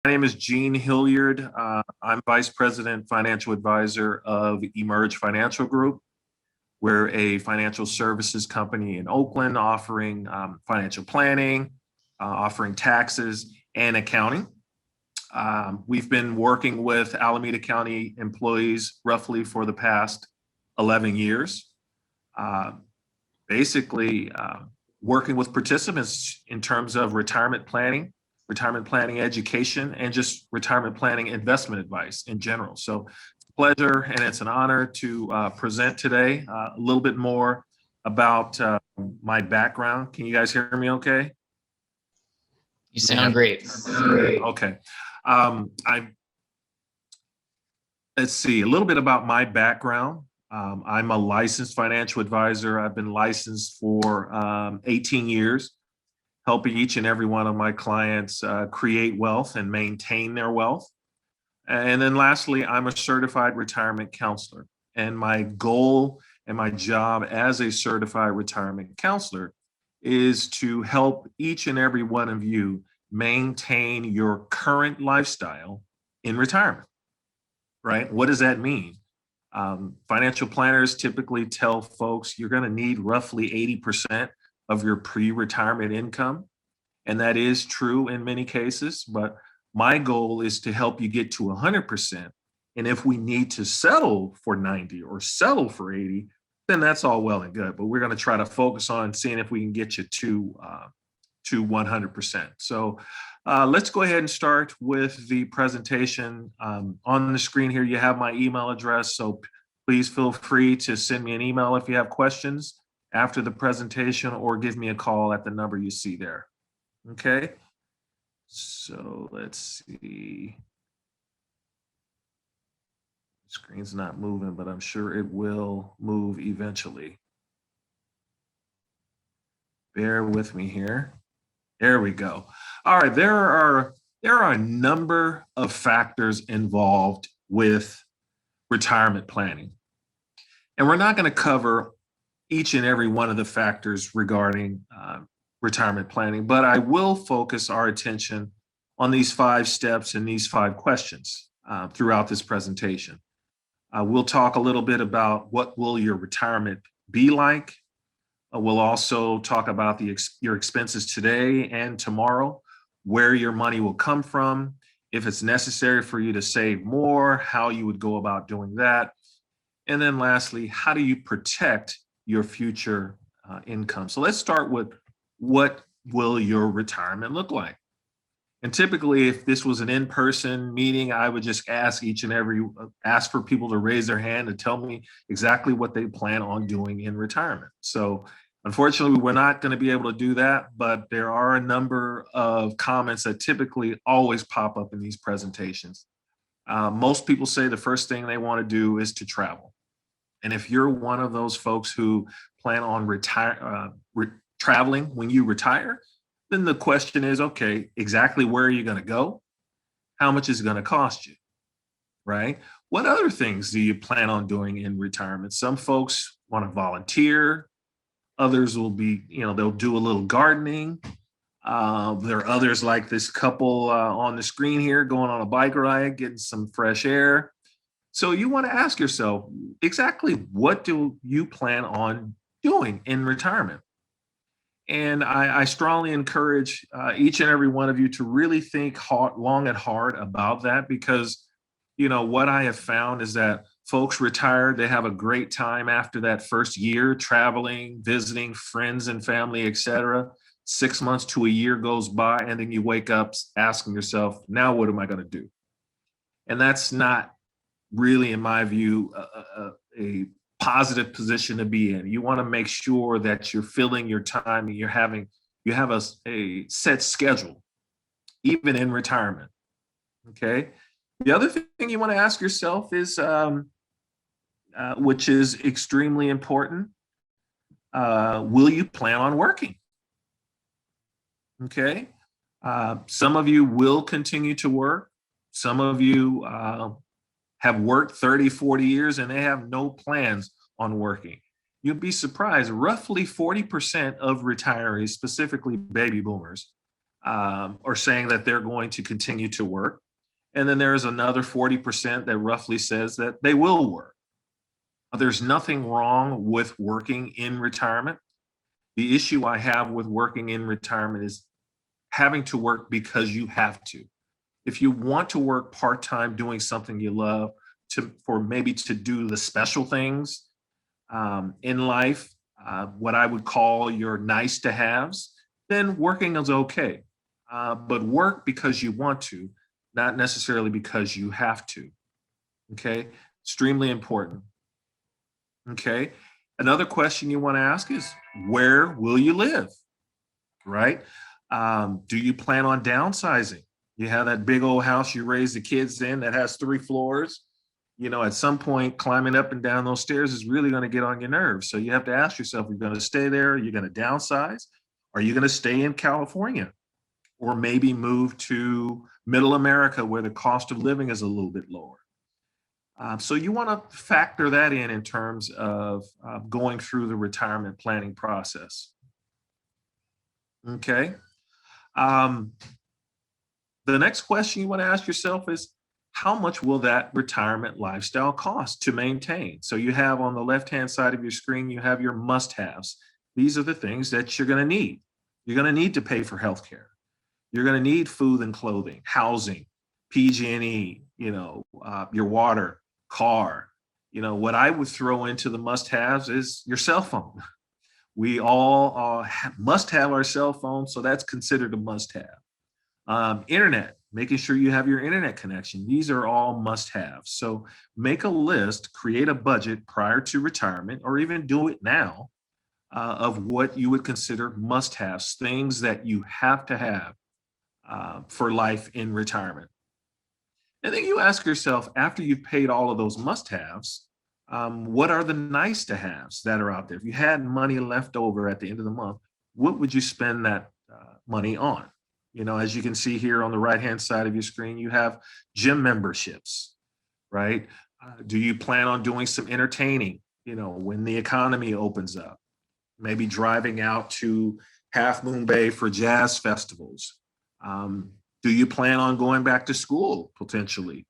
My name is Gene Hilliard. I'm Vice President Financial Advisor of Emerge Financial Group. We're a financial services company in Oakland offering financial planning, offering taxes and accounting. We've been working with Alameda County employees roughly for the past 11 years. Basically, working with participants in terms of retirement planning education, and just retirement planning investment advice in general. So it's a pleasure and it's an honor to present today a little bit more about my background. Can you guys hear me okay? You sound great. Okay. Let's see, a little bit about my background. I'm a licensed financial advisor. I've been licensed for 18 years. Helping each and every one of my clients create wealth and maintain their wealth. And then lastly, I'm a certified retirement counselor. And my goal and my job as a certified retirement counselor is to help each and every one of you maintain your current lifestyle in retirement, right? What does that mean? Financial planners typically tell folks you're going to need roughly 80% of your pre-retirement income. And that is true in many cases, but my goal is to help you get to 100%. And if we need to settle for 90 or settle for 80, then that's all well and good. But we're going to try to focus on seeing if we can get you to 100%. So let's go ahead and start with the presentation. On the screen here, you have my email address. So please feel free to send me an email if you have questions after the presentation, or give me a call at the number you see there. Okay, so let's see. The screen's not moving, but I'm sure it will move eventually. Bear with me here. There we go. All right, there are a number of factors involved with retirement planning. And we're not going to cover each and every one of the factors regarding retirement planning, but I will focus our attention on these 5 steps and these 5 questions throughout this presentation. We'll talk a little bit about what will your retirement be like. We'll also talk about your expenses today and tomorrow, where your money will come from, if it's necessary for you to save more, how you would go about doing that. And then lastly, how do you protect your future income? So let's start with, what will your retirement look like? And typically, if this was an in-person meeting, I would just ask for people to raise their hand and tell me exactly what they plan on doing in retirement. So unfortunately, we're not going to be able to do that, but there are a number of comments that typically always pop up in these presentations. Most people say the first thing they want to do is to travel. And if you're one of those folks who plan on traveling when you retire, then the question is, okay, exactly where are you going to go? How much is it going to cost you, right? What other things do you plan on doing in retirement? Some folks want to volunteer. Others will be, they'll do a little gardening. There are others like this couple on the screen here going on a bike ride, getting some fresh air. So you want to ask yourself, exactly what do you plan on doing in retirement? And I strongly encourage each and every one of you to really think long and hard about that, because, what I have found is that folks retire, they have a great time after that first year, traveling, visiting friends and family, etc. 6 months to a year goes by, and then you wake up asking yourself, now what am I going to do? And that's not really, in my view, a positive position to be in. You want to make sure that you're filling your time and you have a set schedule, even in retirement. Okay. The other thing you want to ask yourself is, which is extremely important, will you plan on working? Okay. Some of you will continue to work. Some of you have worked 30, 40 years and they have no plans on working. You'll be surprised, roughly 40% of retirees, specifically baby boomers, or saying that they're going to continue to work. And then there's another 40% that roughly says that they will work. There's nothing wrong with working in retirement. The issue I have with working in retirement is having to work because you have to. If you want to work part-time doing something you love for maybe to do the special things in life, what I would call your nice to haves, then working is okay. But work because you want to, not necessarily because you have to. Okay, extremely important. Okay, another question you want to ask is, where will you live? Right? Do you plan on downsizing? You have that big old house you raise the kids in that has 3 floors. At some point, climbing up and down those stairs is really going to get on your nerves. So you have to ask yourself, you're going to stay there, you're going to downsize, are you going to stay in California? Or maybe move to middle America where the cost of living is a little bit lower. So you want to factor that in terms of going through the retirement planning process. Okay. Um, the next question you want to ask yourself is, how much will that retirement lifestyle cost to maintain? So you have on the left-hand side of your screen, you have your must-haves. These are the things that you're going to need. You're going to need to pay for healthcare. You're going to need food and clothing, housing, PG&E, your water, car. What I would throw into the must-haves is your cell phone. We all must have our cell phone, so that's considered a must-have. Internet, making sure you have your internet connection. These are all must-haves. So make a list, create a budget prior to retirement, or even do it now, of what you would consider must-haves, things that you have to have for life in retirement. And then you ask yourself, after you've paid all of those must-haves, what are the nice to haves that are out there? If you had money left over at the end of the month, what would you spend that money on? As you can see here on the right-hand side of your screen, you have gym memberships, right? Do you plan on doing some entertaining, when the economy opens up? Maybe driving out to Half Moon Bay for jazz festivals. Do you plan on going back to school potentially,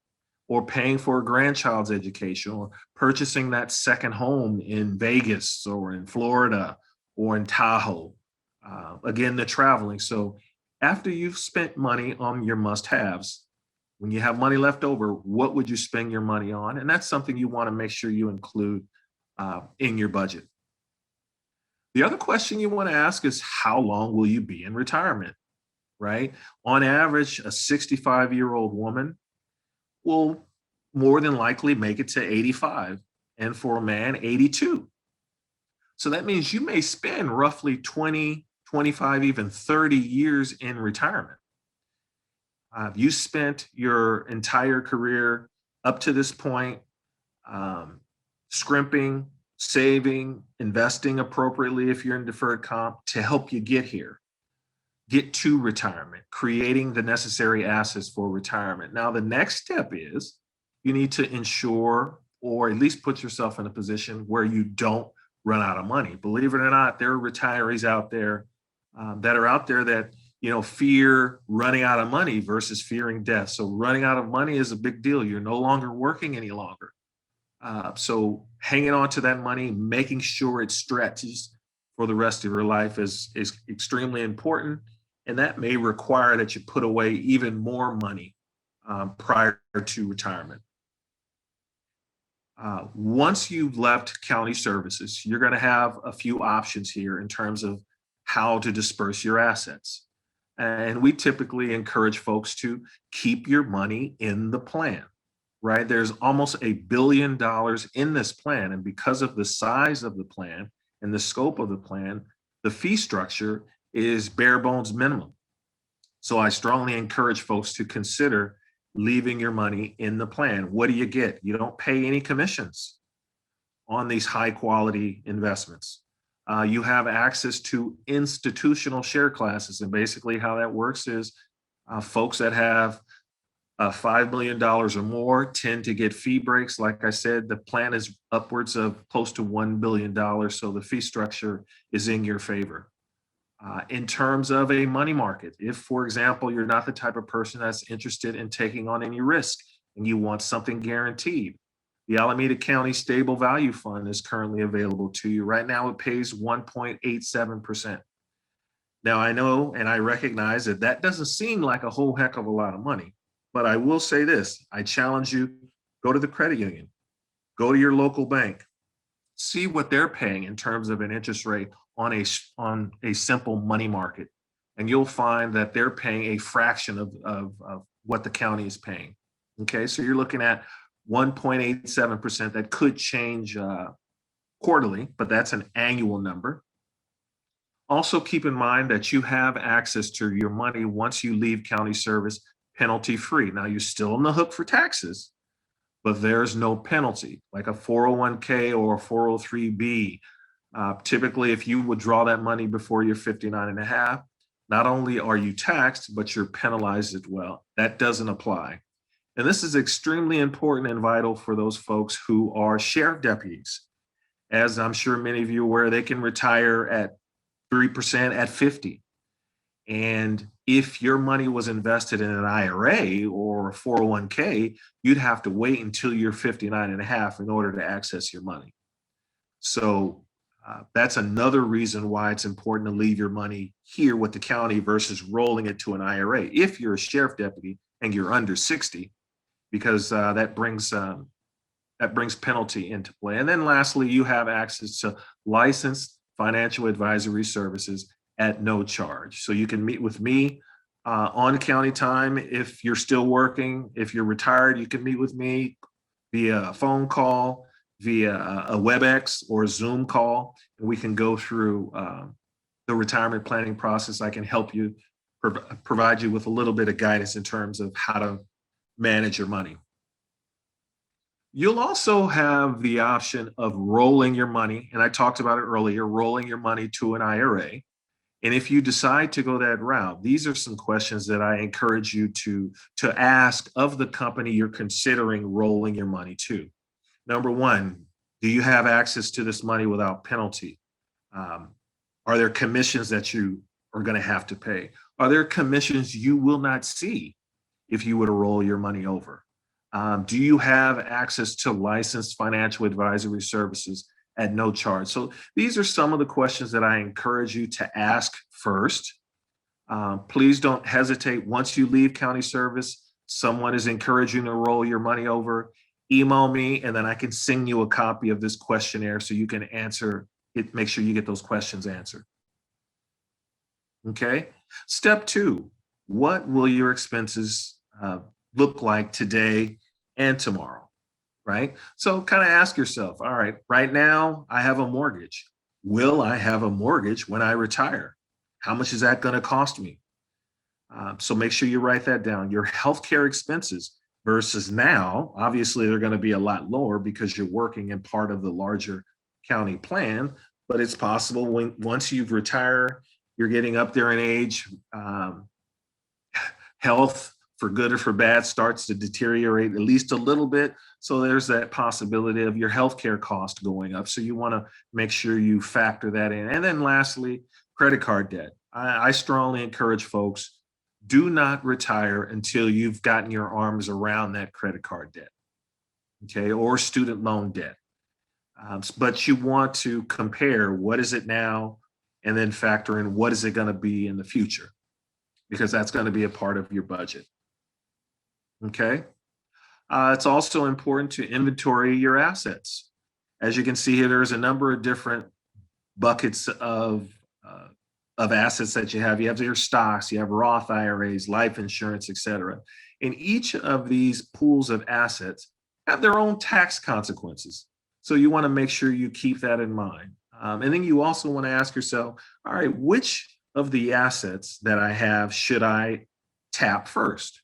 or paying for a grandchild's education, or purchasing that second home in Vegas or in Florida or in Tahoe? Again, the traveling. So after you've spent money on your must-haves, when you have money left over, what would you spend your money on? And that's something you want to make sure you include in your budget. The other question you want to ask is, how long will you be in retirement? Right? On average, a 65-year-old woman will more than likely make it to 85, and for a man, 82. So that means you may spend roughly 20, 25, even 30 years in retirement. You spent your entire career up to this point scrimping, saving, investing appropriately if you're in deferred comp to help you get here. Get to retirement, creating the necessary assets for retirement. Now, the next step is you need to ensure, or at least put yourself in a position where you don't run out of money. Believe it or not, there are retirees out there that fear running out of money versus fearing death. So running out of money is a big deal. You're no longer working any longer. So hanging on to that money, making sure it stretches for the rest of your life is extremely important. And that may require that you put away even more money prior to retirement. Once you've left county services, you're going to have a few options here in terms of how to disperse your assets. And we typically encourage folks to keep your money in the plan, right? There's almost $1 billion in this plan. And because of the size of the plan and the scope of the plan, the fee structure is bare bones minimum. So I strongly encourage folks to consider leaving your money in the plan. What do you get? You don't pay any commissions on these high quality investments. You have access to institutional share classes. And basically how that works is folks that have $5 million or more tend to get fee breaks. Like I said, the plan is upwards of close to $1 billion. So the fee structure is in your favor. In terms of a money market, if, for example, you're not the type of person that's interested in taking on any risk and you want something guaranteed, the Alameda County Stable Value Fund is currently available to you. Right now, it pays 1.87%. Now, I know and I recognize that that doesn't seem like a whole heck of a lot of money, but I will say this. I challenge you, go to the credit union, go to your local bank, see what they're paying in terms of an interest rate on a simple money market. And you'll find that they're paying a fraction of what the county is paying. Okay, so you're looking at 1.87%. That could change quarterly, but that's an annual number. Also, keep in mind that you have access to your money once you leave county service penalty free. Now, you're still on the hook for taxes, but there's no penalty like a 401k or a 403b. Typically, if you withdraw that money before you're 59 and a half, not only are you taxed, but you're penalized as well. That doesn't apply. And this is extremely important and vital for those folks who are sheriff deputies. As I'm sure many of you are aware, they can retire at 3% at 50. And if your money was invested in an IRA or a 401k, you'd have to wait until you're 59 and a half in order to access your money. So that's another reason why it's important to leave your money here with the county versus rolling it to an IRA if you're a sheriff deputy and you're under 60, because that brings penalty into play. And then lastly, you have access to licensed financial advisory services at no charge. So you can meet with me on county time. If you're still working, if you're retired, you can meet with me via a phone call, via a WebEx or a Zoom call, and we can go through the retirement planning process. I can help you, provide you with a little bit of guidance in terms of how to manage your money. You'll also have the option of rolling your money, and I talked about it earlier, rolling your money to an IRA. And if you decide to go that route, these are some questions that I encourage you to ask of the company you're considering rolling your money to. Number one, do you have access to this money without penalty? Are there commissions that you are going to have to pay? Are there commissions you will not see if you were to roll your money over? Do you have access to licensed financial advisory services at no charge? So these are some of the questions that I encourage you to ask first. Please don't hesitate. Once you leave county service, someone is encouraging you to roll your money over. Email me, and then I can send you a copy of this questionnaire so you can answer it. Make sure you get those questions answered. Okay. Step two, what will your expenses look like today and tomorrow, right? So kind of ask yourself, all right, right now I have a mortgage. Will I have a mortgage when I retire? How much is that going to cost me? So make sure you write that down. Your healthcare expenses versus now, obviously they're going to be a lot lower because you're working in part of the larger county plan, but it's possible once you've retired, you're getting up there in age, health, for good or for bad, starts to deteriorate at least a little bit. So there's that possibility of your healthcare cost going up. So you want to make sure you factor that in. And then lastly, credit card debt. I strongly encourage folks, do not retire until you've gotten your arms around that credit card debt, okay, or student loan debt. But you want to compare what is it now and then factor in what is it going to be in the future, because that's going to be a part of your budget. Okay. It's also important to inventory your assets. As you can see here, there's a number of different buckets of assets that you have. You have your stocks, you have Roth IRAs, life insurance, et cetera. And each of these pools of assets have their own tax consequences. So you want to make sure you keep that in mind. And then you also want to ask yourself, all right, which of the assets that I have should I tap first?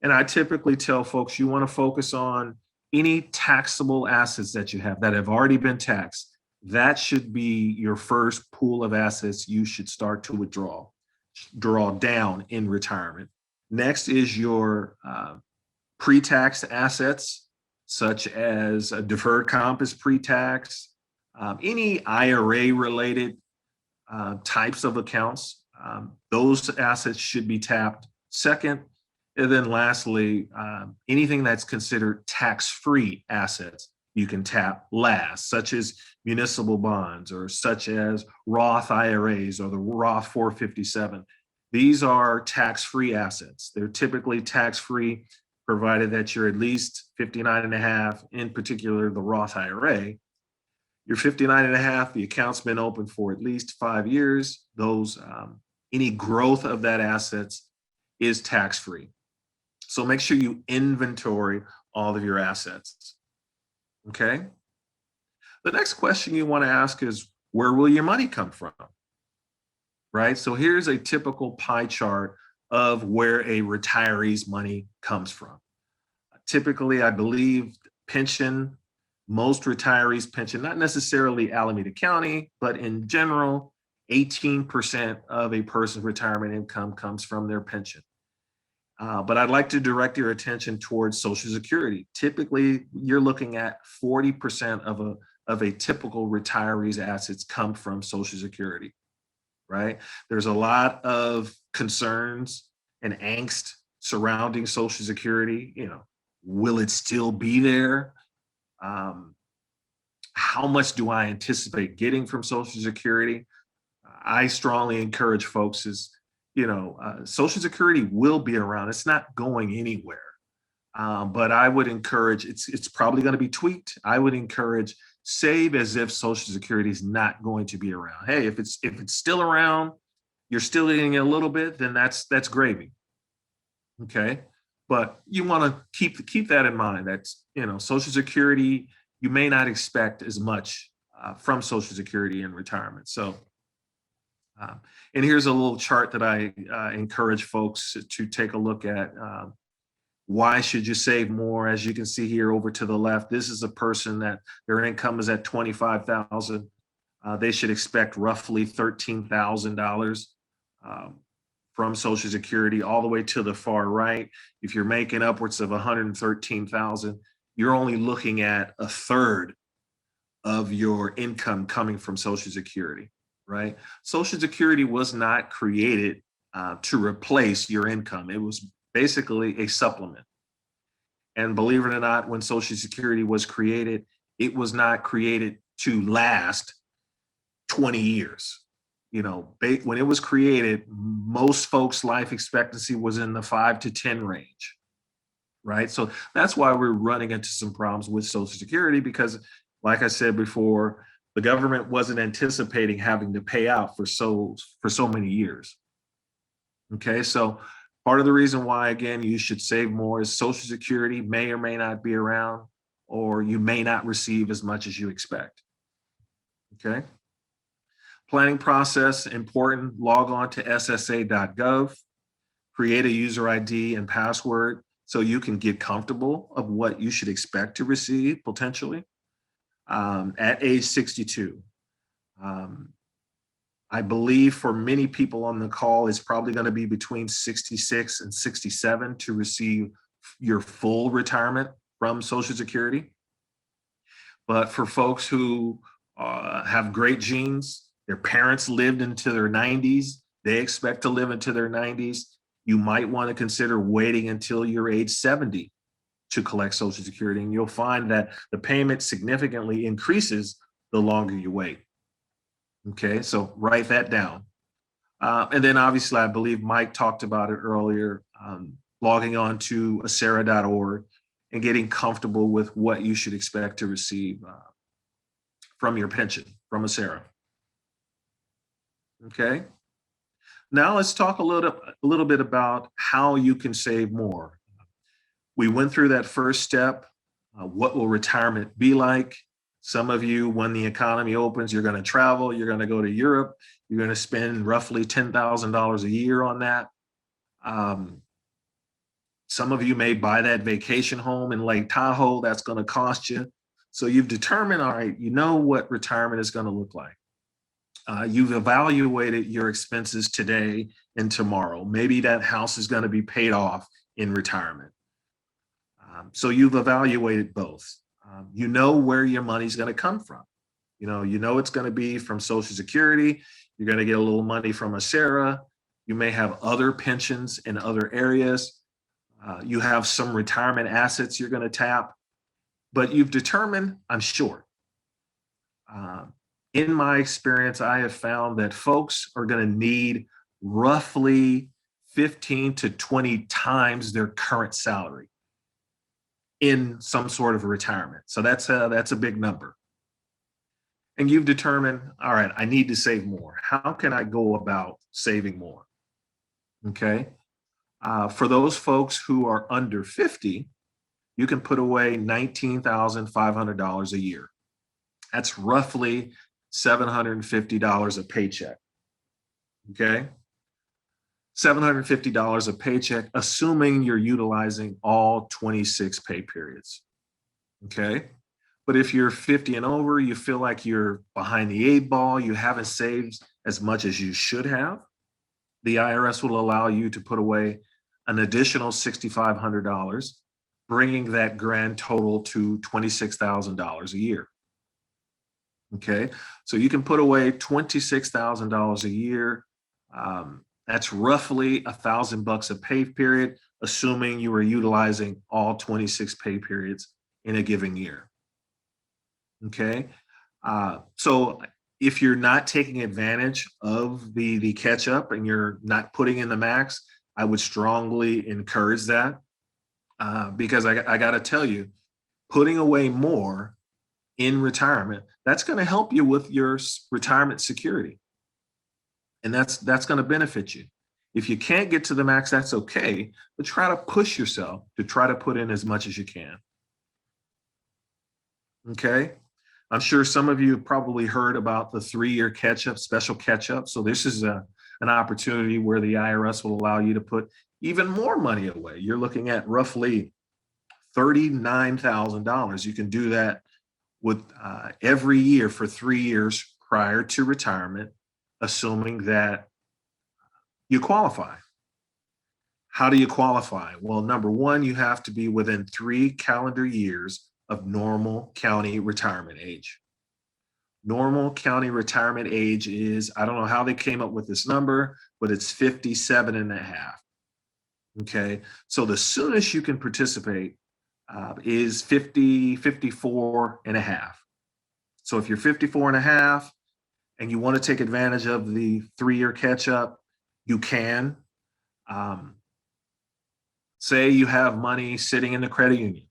And I typically tell folks you want to focus on any taxable assets that you have that have already been taxed. That should be your first pool of assets you should start to draw down in retirement. Next is your pre-tax assets, such as a deferred comp is pre-tax. Any IRA related types of accounts. Those assets should be tapped second. And then lastly, anything that's considered tax-free assets, you can tap last, such as municipal bonds or such as Roth IRAs or the Roth 457. These are tax-free assets. They're typically tax-free, provided that you're at least 59 and a half, in particular, the Roth IRA. You're 59 and a half, the account's been open for at least 5 years. Those, any growth of that assets is tax-free. So make sure you inventory all of your assets. Okay. The next question you want to ask is, where will your money come from? Right. So here's a typical pie chart of where a retiree's money comes from. Typically, I believe pension, most retirees' pension, not necessarily Alameda County, but in general, 18% of a person's retirement income comes from their pension. But I'd like to direct your attention towards Social Security. Typically, you're looking at 40% of a typical retiree's assets come from Social Security, right? There's a lot of concerns and angst surrounding Social Security. You know, will it still be there? How much do I anticipate getting from Social Security? I strongly encourage folks Social Security will be around. It's not going anywhere. But I would encourage, it's probably going to be tweaked. I would encourage save as if Social Security is not going to be around. Hey, if it's still around, you're still getting a little bit, then that's gravy. Okay. But you want to keep that in mind. That's, Social Security, you may not expect as much from Social Security in retirement. So, and here's a little chart that I encourage folks to take a look at. Why should you save more? As you can see here over to the left, this is a person that their income is at $25,000. They should expect roughly $13,000 from Social Security. All the way to the far right, if you're making upwards of $113,000, you're only looking at a third of your income coming from Social Security, right? Social Security was not created to replace your income. It was basically a supplement. And believe it or not, when Social Security was created, it was not created to last 20 years. When it was created, most folks' life expectancy was in the 5 to 10 range, right? So that's why we're running into some problems with Social Security, because, like I said before, the government wasn't anticipating having to pay out for so many years. Okay, so part of the reason why, again, you should save more is Social Security may or may not be around, or you may not receive as much as you expect. Okay. Planning process, important. Log on to ssa.gov, create a user ID and password so you can get comfortable of what you should expect to receive potentially at age 62. I believe for many people on the call, it's probably going to be between 66 and 67 to receive your full retirement from Social Security. But for folks who have great genes, their parents lived into their 90s, they expect to live into their 90s, you might want to consider waiting until you're age 70 to collect Social Security. And you'll find that the payment significantly increases the longer you wait. Okay, so write that down. And then obviously, I believe Mike talked about it earlier, logging on to acera.org and getting comfortable with what you should expect to receive from your pension from Acera. Okay. Now let's talk a little bit about how you can save more. We went through that first step. What will retirement be like? Some of you, when the economy opens, you're going to travel, you're going to go to Europe, you're going to spend roughly $10,000 a year on that. Some of you may buy that vacation home in Lake Tahoe, that's going to cost you. So you've determined, all right, you know what retirement is going to look like. You've evaluated your expenses today and tomorrow. Maybe that house is going to be paid off in retirement. So you've evaluated both. You know where your money's going to come from. You know it's going to be from Social Security. You're going to get a little money from a SARA. You may have other pensions in other areas. You have some retirement assets you're going to tap, but you've determined I'm short. In my experience, I have found that folks are going to need roughly 15 to 20 times their current salary in some sort of retirement. So that's a big number. And you've determined, all right, I need to save more. How can I go about saving more? Okay. For those folks who are under 50, you can put away $19,500 a year. That's roughly $750 a paycheck. Okay. $750 a paycheck, assuming you're utilizing all 26 pay periods. Okay. But if you're 50 and over, you feel like you're behind the 8 ball, you haven't saved as much as you should have, the IRS will allow you to put away an additional $6,500, bringing that grand total to $26,000 a year. Okay, so you can put away $26,000 a year. That's roughly $1,000 a pay period, assuming you are utilizing all 26 pay periods in a given year. Okay, so if you're not taking advantage of the catch up and you're not putting in the max, I would strongly encourage that because I got to tell you, putting away more in retirement, that's going to help you with your retirement security. And that's going to benefit you. If you can't get to the max, that's okay, but try to push yourself to try to put in as much as you can. Okay. I'm sure some of you have probably heard about the 3-year catch-up, special catch-up. So this is an opportunity where the IRS will allow you to put even more money away. You're looking at roughly $39,000. You can do that with every year for 3 years prior to retirement, assuming that you qualify. How do you qualify? Well, number one, you have to be within 3 calendar years of normal county retirement age. Normal county retirement age is, I don't know how they came up with this number, but it's 57 and a half. Okay, so the soonest you can participate is 54 and a half. So if you're 54 and a half and you want to take advantage of the 3-year catch up, you can. Say you have money sitting in the credit union,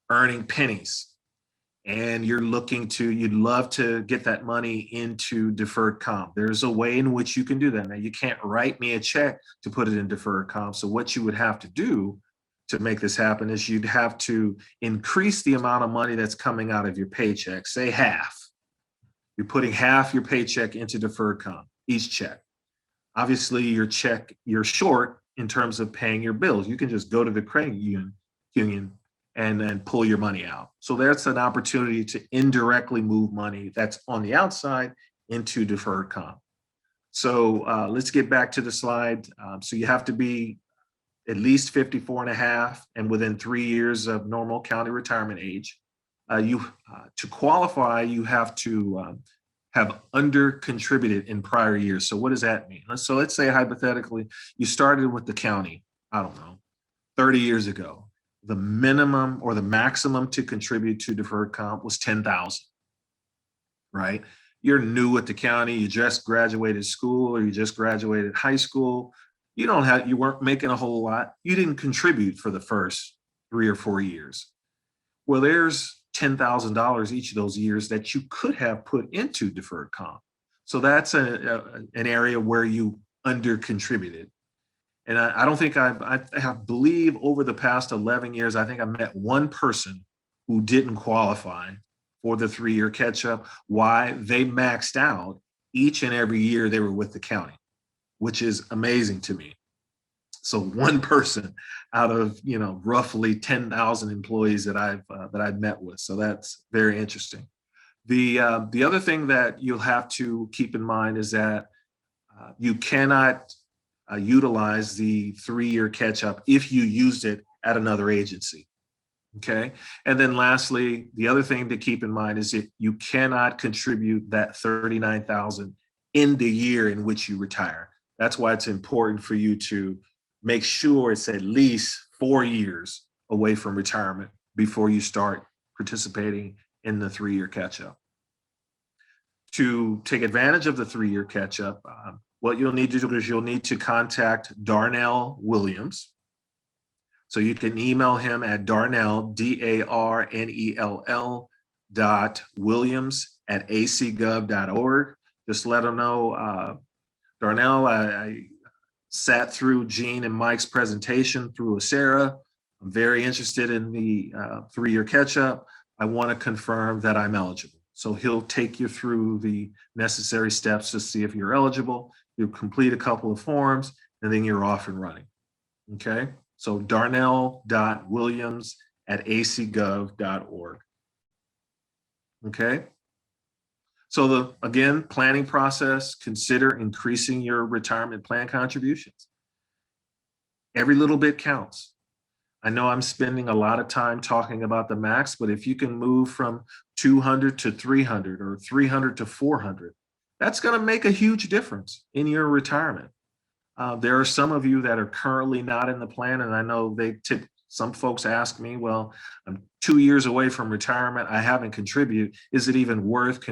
earning pennies, and you'd love to get that money into deferred comp. There's a way in which you can do that. Now, you can't write me a check to put it in deferred comp. So what you would have to do to make this happen is you'd have to increase the amount of money that's coming out of your paycheck, say half. You're putting half your paycheck into deferred comp, each check. Obviously, you're short in terms of paying your bills. You can just go to the credit union and then pull your money out. So that's an opportunity to indirectly move money that's on the outside into deferred comp. So let's get back to the slide. So you have to be at least 54 and a half and within 3 years of normal county retirement age. To qualify, you have to have under contributed in prior years. So what does that mean? So let's say hypothetically, you started with the county, I don't know, 30 years ago. The minimum or the maximum to contribute to deferred comp was 10,000, right? You're new at the county, you just graduated school or you just graduated high school. You weren't making a whole lot. You didn't contribute for the first 3 or 4 years. Well, there's $10,000 each of those years that you could have put into deferred comp. So that's an area where you under contributed. And I don't think I believe over the past 11 years, I think I met one person who didn't qualify for the 3-year catch up. Why? They maxed out each and every year they were with the county, which is amazing to me. So one person out of roughly 10,000 employees that I've met with. So that's very interesting. The other thing that you'll have to keep in mind is that you cannot utilize the 3-year catch up if you used it at another agency. Okay. And then lastly, the other thing to keep in mind is that you cannot contribute that $39,000 in the year in which you retire. That's why it's important for you to make sure it's at least 4 years away from retirement before you start participating in the 3-year catch-up. To take advantage of the 3-year catch-up, what you'll need to do is you'll need to contact Darnell Williams. So you can email him at Darnell, DARNELL .williams@acgov.org. Just let him know, Darnell, I sat through Gene and Mike's presentation through Acera. I'm very interested in the 3-year catch-up. I want to confirm that I'm eligible. So he'll take you through the necessary steps to see if you're eligible. You'll complete a couple of forms, and then you're off and running. Okay? So darnell.williams@acgov.org. Okay? So again, planning process, consider increasing your retirement plan contributions. Every little bit counts. I know I'm spending a lot of time talking about the max, but if you can move from 200 to 300 or 300 to 400, that's going to make a huge difference in your retirement. There are some of you that are currently not in the plan, and I know some folks ask me, well, I'm 2 years away from retirement. I haven't contributed. Is it even worth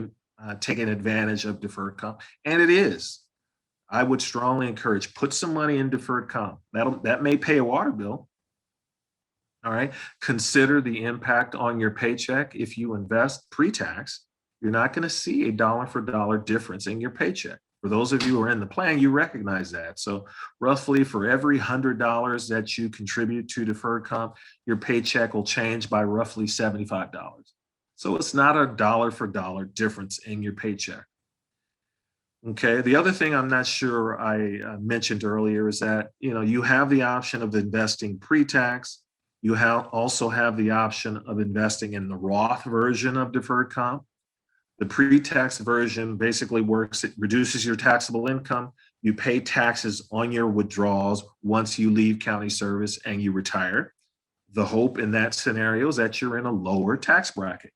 taking advantage of deferred comp? And it is. I would strongly encourage, put some money in deferred comp. That may pay a water bill. All right. Consider the impact on your paycheck. If you invest pre-tax, you're not going to see a dollar for dollar difference in your paycheck. For those of you who are in the plan, you recognize that. So roughly for every $100 that you contribute to deferred comp, your paycheck will change by roughly $75. So it's not a dollar for dollar difference in your paycheck. Okay. The other thing I'm not sure I mentioned earlier is that, you have the option of investing pre-tax. You also have the option of investing in the Roth version of deferred comp. The pre-tax version basically works, it reduces your taxable income. You pay taxes on your withdrawals once you leave county service and you retire. The hope in that scenario is that you're in a lower tax bracket.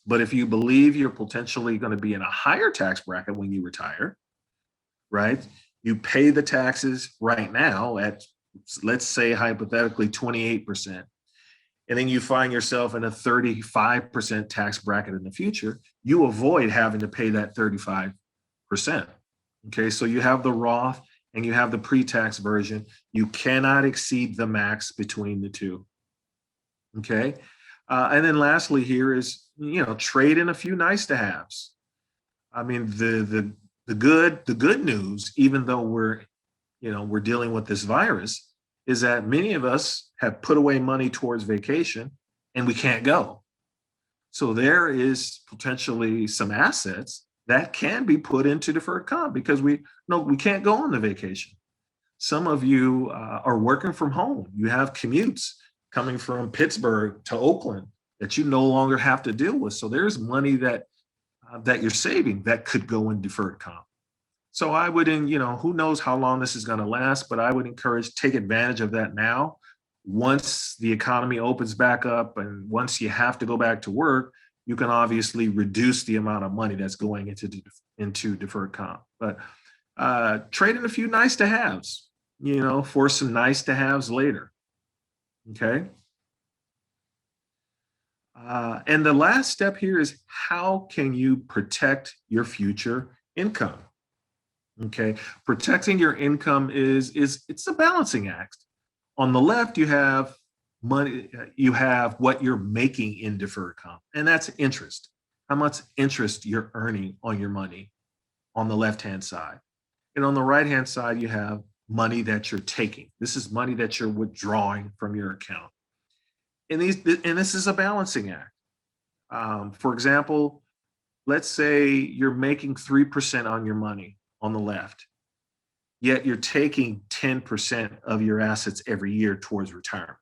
But if you believe you're potentially going to be in a higher tax bracket when you retire, right? You pay the taxes right now at, let's say, hypothetically 28%. And then you find yourself in a 35% tax bracket in the future, you avoid having to pay that 35%. Okay, so you have the Roth and you have the pre-tax version. You cannot exceed the max between the two. Okay, and then lastly here is, trade in a few nice to haves. I mean, the good news, even though we're dealing with this virus, is that many of us have put away money towards vacation and we can't go. So there is potentially some assets that can be put into deferred comp because we can't go on the vacation. Some of you are working from home. You have commutes coming from Pittsburgh to Oakland that you no longer have to deal with. So there's money that you're saving that could go in deferred comp. So I would, who knows how long this is going to last, but I would encourage, take advantage of that now. Once the economy opens back up and once you have to go back to work, you can obviously reduce the amount of money that's going into deferred comp. But trade in a few nice to haves, for some nice to haves later. Okay. And the last step here is, how can you protect your future income? Okay, protecting your income it's a balancing act. On the left, you have money, you have what you're making in deferred comp, and that's interest. How much interest you're earning on your money on the left-hand side. And on the right-hand side, you have money that you're taking. This is money that you're withdrawing from your account. And this is a balancing act. For example, let's say you're making 3% on your money on the left, yet you're taking 10% of your assets every year towards retirement.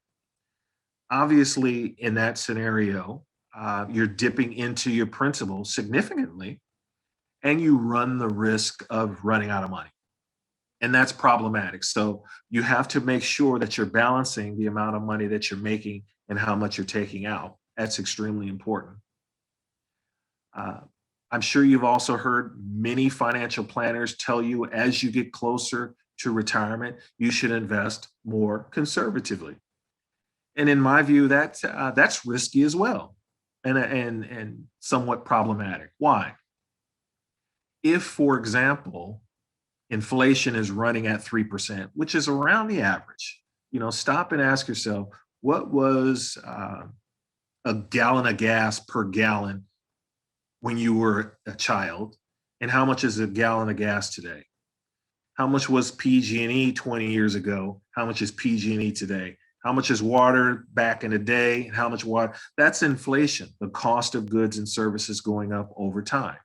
Obviously, in that scenario, you're dipping into your principal significantly, and you run the risk of running out of money. And that's problematic. So you have to make sure that you're balancing the amount of money that you're making and how much you're taking out. That's extremely important. I'm sure you've also heard many financial planners tell you as you get closer to retirement, you should invest more conservatively. And in my view, that's risky as well, and somewhat problematic. Why? If, for example, inflation is running at 3%, which is around the average, stop and ask yourself, what was a gallon of gas per gallon when you were a child, and how much is a gallon of gas today? How much was PG&E 20 years ago? How much is PG&E today? How much is water back in the day? How much water? That's inflation, the cost of goods and services going up over time,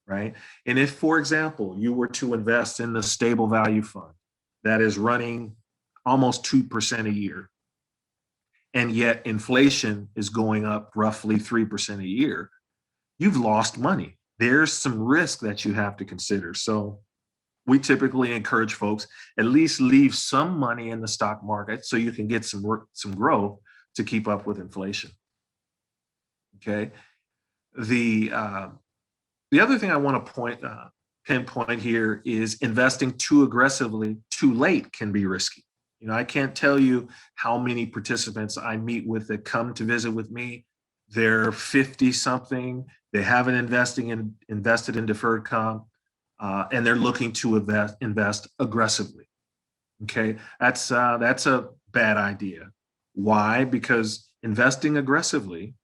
right? And if, for example, you were to invest in the stable value fund that is running almost 2% a year, and yet inflation is going up roughly 3% a year, you've lost money. There's some risk that you have to consider. So we typically encourage folks at least leave some money in the stock market so you can get some growth to keep up with inflation. Okay. The other thing I want to pinpoint here is investing too aggressively too late can be risky. I can't tell you how many participants I meet with that come to visit with me. They're 50 something. They haven't invested in deferred comp, and they're looking to invest aggressively. Okay, that's a bad idea. Why? Because investing aggressively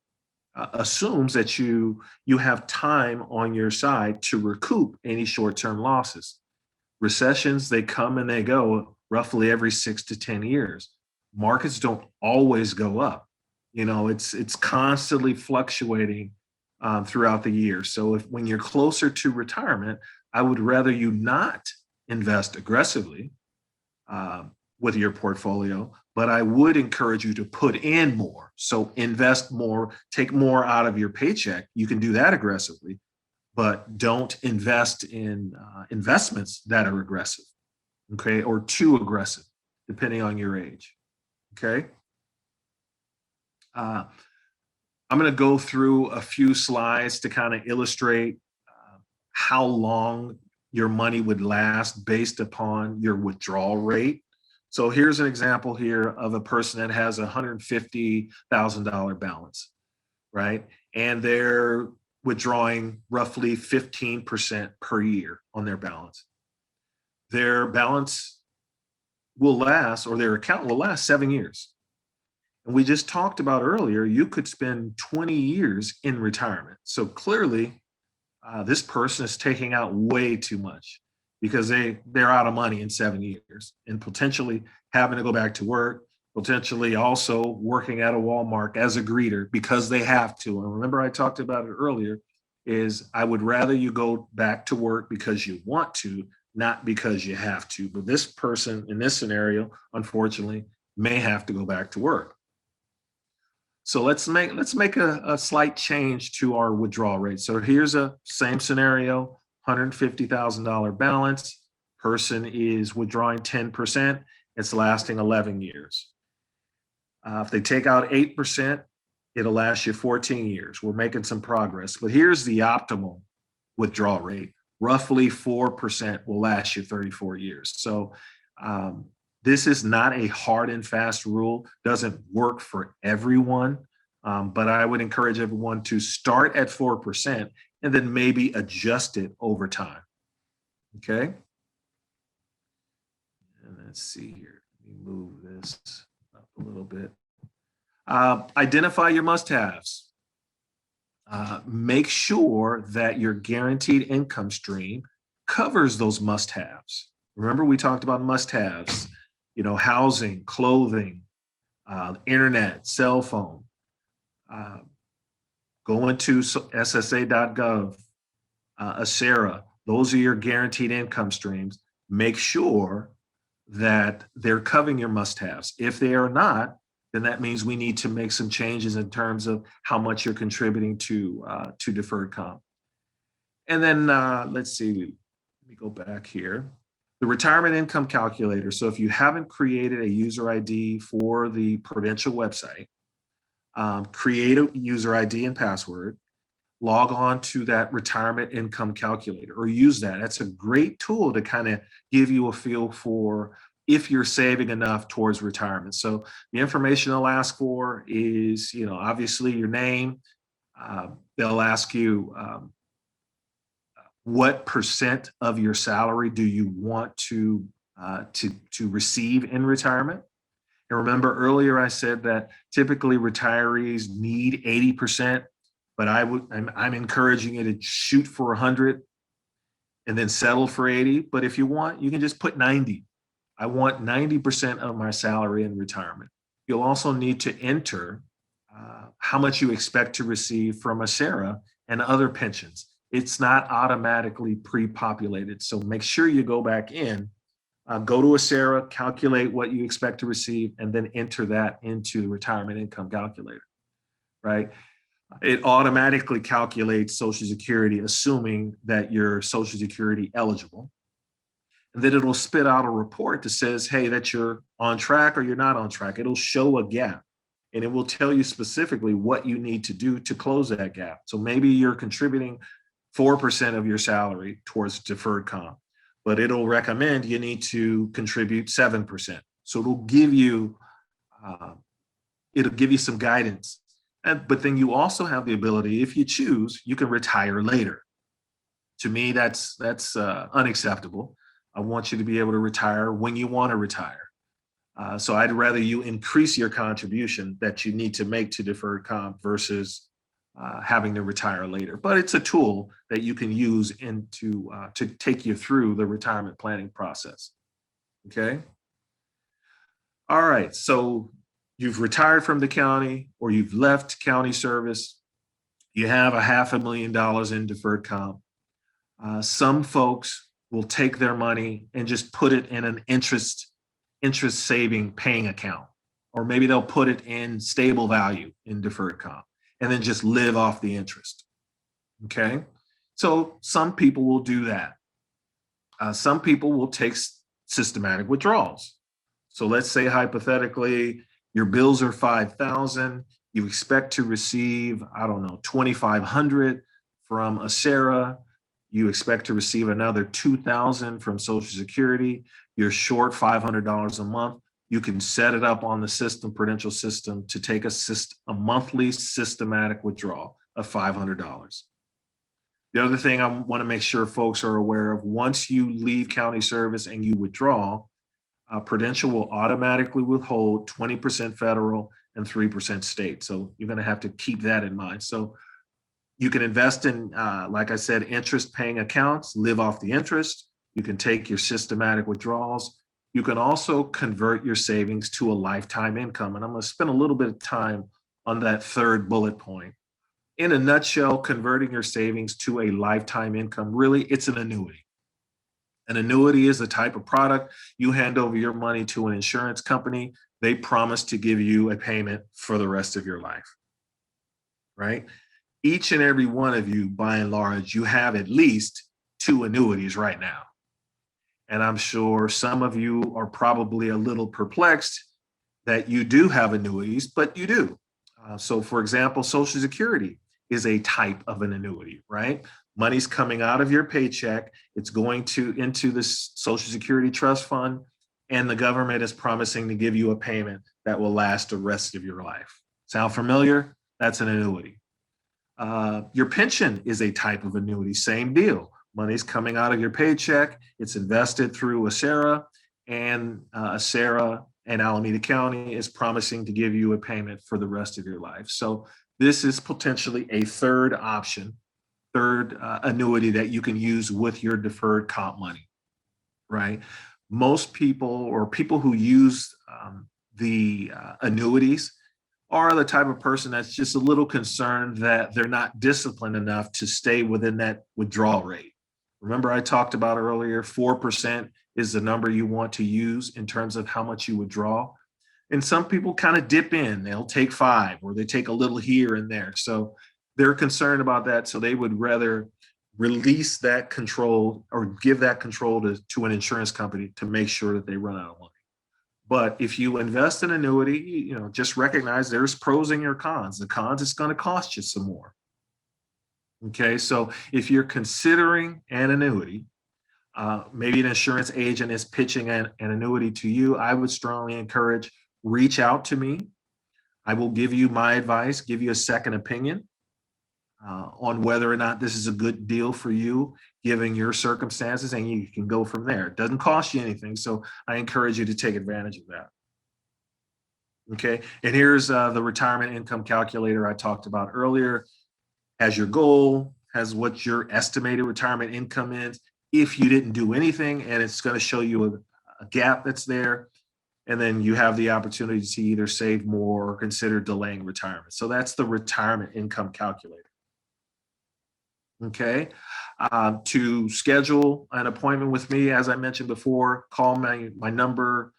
assumes that you have time on your side to recoup any short-term losses. Recessions, they come and they go roughly every 6 to 10 years. Markets don't always go up. It's constantly fluctuating throughout the year. So when you're closer to retirement, I would rather you not invest aggressively with your portfolio, but I would encourage you to put in more. So invest more, take more out of your paycheck. You can do that aggressively, but don't invest in investments that are aggressive, okay, or too aggressive, depending on your age, okay? I'm going to go through a few slides to kind of illustrate how long your money would last based upon your withdrawal rate. So here's an example here of a person that has a $150,000 balance, right? And they're withdrawing roughly 15% per year on their balance. Their balance will last, or their account will last 7 years. And we just talked about earlier, you could spend 20 years in retirement. So clearly, this person is taking out way too much because they're out of money in 7 years and potentially having to go back to work, potentially also working at a Walmart as a greeter because they have to. And remember, I talked about it earlier, is I would rather you go back to work because you want to, not because you have to. But this person in this scenario, unfortunately, may have to go back to work. So let's make a slight change to our withdrawal rate. So here's a same scenario, $150,000 balance. Person is withdrawing 10%. It's lasting 11 years. If they take out 8%, it'll last you 14 years. We're making some progress. But here's the optimal withdrawal rate. Roughly 4% will last you 34 years. So this is not a hard and fast rule, doesn't work for everyone, but I would encourage everyone to start at 4% and then maybe adjust it over time, okay? And let's see here, let me move this up a little bit. Identify your must-haves. Make sure that your guaranteed income stream covers those must-haves. Remember, we talked about must-haves. Housing, clothing, internet, cell phone. Go into SSA.gov, ACERA. Those are your guaranteed income streams. Make sure that they're covering your must-haves. If they are not, then that means we need to make some changes in terms of how much you're contributing to deferred comp. And then let's see, let me go back here. The retirement income calculator. So if you haven't created a user ID for the Prudential website, create a user ID and password, log on to that retirement income calculator or use that. That's a great tool to kind of give you a feel for if you're saving enough towards retirement. So the information they'll ask for is, obviously your name. They'll ask you what percent of your salary do you want to receive in retirement. And remember earlier I said that typically retirees need 80%, but I'm encouraging you to shoot for 100 and then settle for 80. But if you want, you can just put 90. I want 90% of my salary in retirement. You'll also need to enter how much you expect to receive from a SERA and other pensions. It's not automatically pre-populated. So make sure you go back in, go to a SERA, calculate what you expect to receive, and then enter that into the retirement income calculator, right? It automatically calculates Social Security, assuming that you're Social Security eligible. And then it'll spit out a report that says, hey, that you're on track or you're not on track. It'll show a gap and it will tell you specifically what you need to do to close that gap. So maybe you're contributing 4% of your salary towards deferred comp, but it'll recommend you need to contribute 7%. So it'll give you some guidance. But then you also have the ability, if you choose, you can retire later. To me, that's unacceptable. I want you to be able to retire when you want to retire. So I'd rather you increase your contribution that you need to make to deferred comp versus having to retire later. But it's a tool that you can use to take you through the retirement planning process. Okay. All right. So you've retired from the county or you've left county service. You have $500,000 in deferred comp. Some folks will take their money and just put it in an interest saving paying account, or maybe they'll put it in stable value in deferred comp and then just live off the interest. Okay. So some people will do that. Some people will take systematic withdrawals. So let's say hypothetically, your bills are $5,000. You expect to receive, I don't know, $2,500 from a SERA. You expect to receive another $2,000 from Social Security. You're short $500 a month. You can set it up on the system, Prudential system, to take a monthly systematic withdrawal of $500. The other thing I want to make sure folks are aware of, once you leave county service and you withdraw, Prudential will automatically withhold 20% federal and 3% state. So you're going to have to keep that in mind. So you can invest in, like I said, interest paying accounts, live off the interest. You can take your systematic withdrawals. You can also convert your savings to a lifetime income. And I'm going to spend a little bit of time on that third bullet point. In a nutshell, converting your savings to a lifetime income, really, it's an annuity. An annuity is a type of product. You hand over your money to an insurance company. They promise to give you a payment for the rest of your life, right? Each and every one of you, by and large, you have at least 2 annuities right now. And I'm sure some of you are probably a little perplexed that you do have annuities, but you do. So for example, Social Security is a type of an annuity, right? Money's coming out of your paycheck. It's going into this Social Security trust fund, and the government is promising to give you a payment that will last the rest of your life. Sound familiar? That's an annuity. Your pension is a type of annuity, same deal. Money's coming out of your paycheck. It's invested through a SERA, and Alameda County is promising to give you a payment for the rest of your life. So this is potentially a third option, third annuity that you can use with your deferred comp money, right? Most people, or people who use the annuities, are the type of person that's just a little concerned that they're not disciplined enough to stay within that withdrawal rate. Remember, I talked about earlier, 4% is the number you want to use in terms of how much you withdraw. And some people kind of dip in, they'll take 5 or they take a little here and there. So they're concerned about that. So they would rather release that control or give that control to an insurance company to make sure that they run out of money. But if you invest in annuity, just recognize there's pros and your cons. The cons, it's going to cost you some more. Okay, so if you're considering an annuity, maybe an insurance agent is pitching an annuity to you, I would strongly encourage reach out to me. I will give you my advice, give you a second opinion on whether or not this is a good deal for you, given your circumstances, and you can go from there. It doesn't cost you anything, so I encourage you to take advantage of that. Okay, and here's the retirement income calculator I talked about earlier. Has your goal, has what your estimated retirement income is. If you didn't do anything, and it's going to show you a gap that's there, and then you have the opportunity to either save more or consider delaying retirement. So that's the retirement income calculator. Okay. To schedule an appointment with me, as I mentioned before, call my number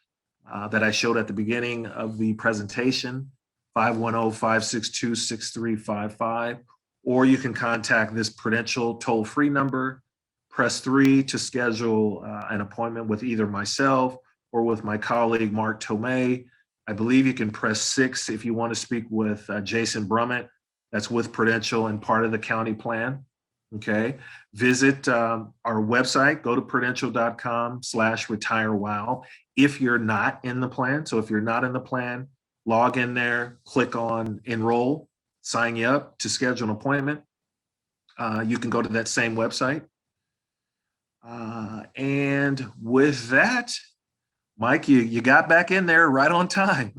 that I showed at the beginning of the presentation, 510-562-6355, or you can contact this Prudential toll-free number, press 3 to schedule an appointment with either myself or with my colleague, Mark Tomei. I believe you can press 6 if you want to speak with Jason Brummett, that's with Prudential and part of the county plan. Okay, visit our website, go to prudential.com/retirewow if you're not in the plan. So if you're not in the plan, log in there, click on enroll, sign you up to schedule an appointment. You can go to that same website. And with that, Mike, you got back in there right on time.